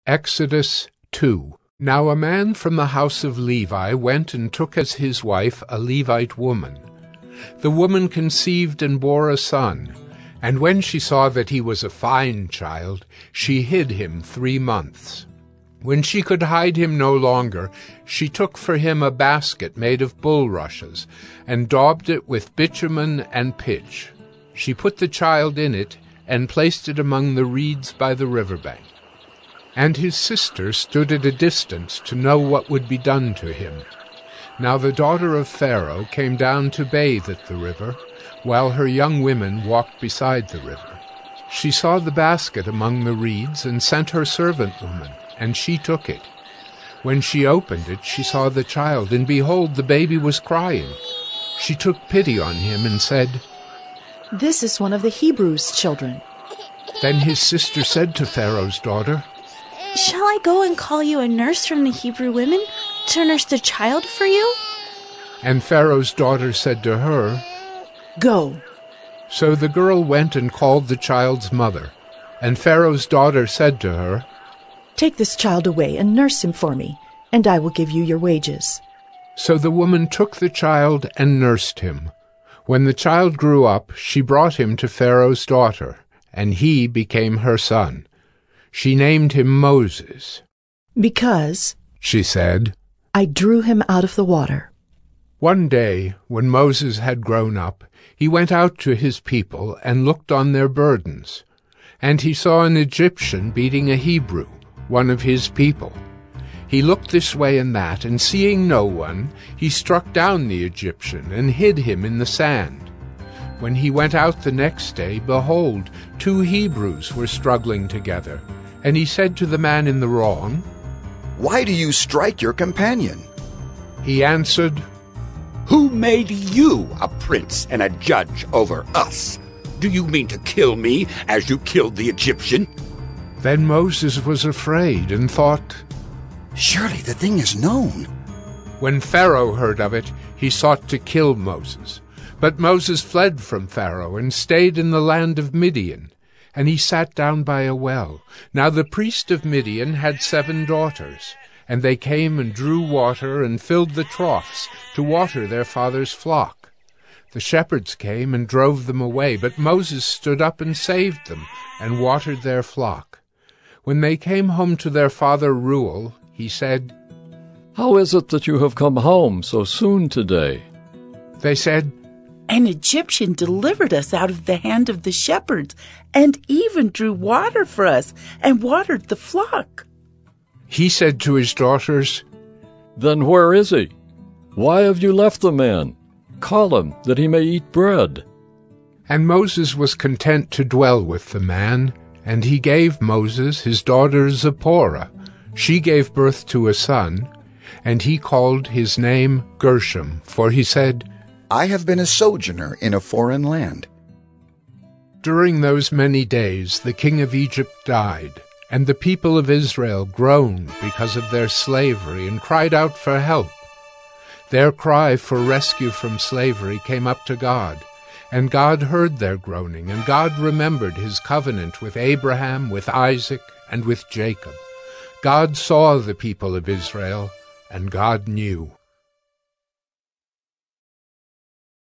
Exodus 2. Now a man from the house of Levi went and took as his wife a Levite woman. The woman conceived and bore a son, and when she saw that he was a fine child, she hid him 3 months. When she could hide him no longer, she took for him a basket made of bulrushes, and daubed it with bitumen and pitch. She put the child in it, and placed it among the reeds by the river bank. And his sister stood at a distance to know what would be done to him. Now the daughter of Pharaoh came down to bathe at the river, while her young women walked beside the river. She saw the basket among the reeds, and sent her servant woman, and she took it. When she opened it, she saw the child, and behold, the baby was crying. She took pity on him, and said, "This is one of the Hebrews' children." Then his sister said to Pharaoh's daughter, "Shall I go and call you a nurse from the Hebrew women to nurse the child for you?" And Pharaoh's daughter said to her, "Go." So the girl went and called the child's mother. And Pharaoh's daughter said to her, "Take this child away and nurse him for me, and I will give you your wages." So the woman took the child and nursed him. When the child grew up, she brought him to Pharaoh's daughter, and he became her son. She named him Moses. "Because," she said, "I drew him out of the water." One day, when Moses had grown up, he went out to his people and looked on their burdens. And he saw an Egyptian beating a Hebrew, one of his people. He looked this way and that, and seeing no one, he struck down the Egyptian and hid him in the sand. When he went out the next day, behold, 2 Hebrews were struggling together. And he said to the man in the wrong, "Why do you strike your companion?" He answered, "Who made you a prince and a judge over us? Do you mean to kill me as you killed the Egyptian?" Then Moses was afraid and thought, "Surely the thing is known." When Pharaoh heard of it, he sought to kill Moses. But Moses fled from Pharaoh and stayed in the land of Midian, and he sat down by a well. Now the priest of Midian had 7 daughters, and they came and drew water and filled the troughs to water their father's flock. The shepherds came and drove them away, but Moses stood up and saved them and watered their flock. When they came home to their father Reuel, he said, "How is it that you have come home so soon today?" They said, "An Egyptian delivered us out of the hand of the shepherds, and even drew water for us, and watered the flock." He said to his daughters, "Then where is he? Why have you left the man? Call him, that he may eat bread." And Moses was content to dwell with the man, and he gave Moses his daughter Zipporah. She gave birth to a son, and he called his name Gershom, for he said, "I have been a sojourner in a foreign land." During those many days the king of Egypt died, and the people of Israel groaned because of their slavery and cried out for help. Their cry for rescue from slavery came up to God, and God heard their groaning, and God remembered his covenant with Abraham, with Isaac, and with Jacob. God saw the people of Israel, and God knew.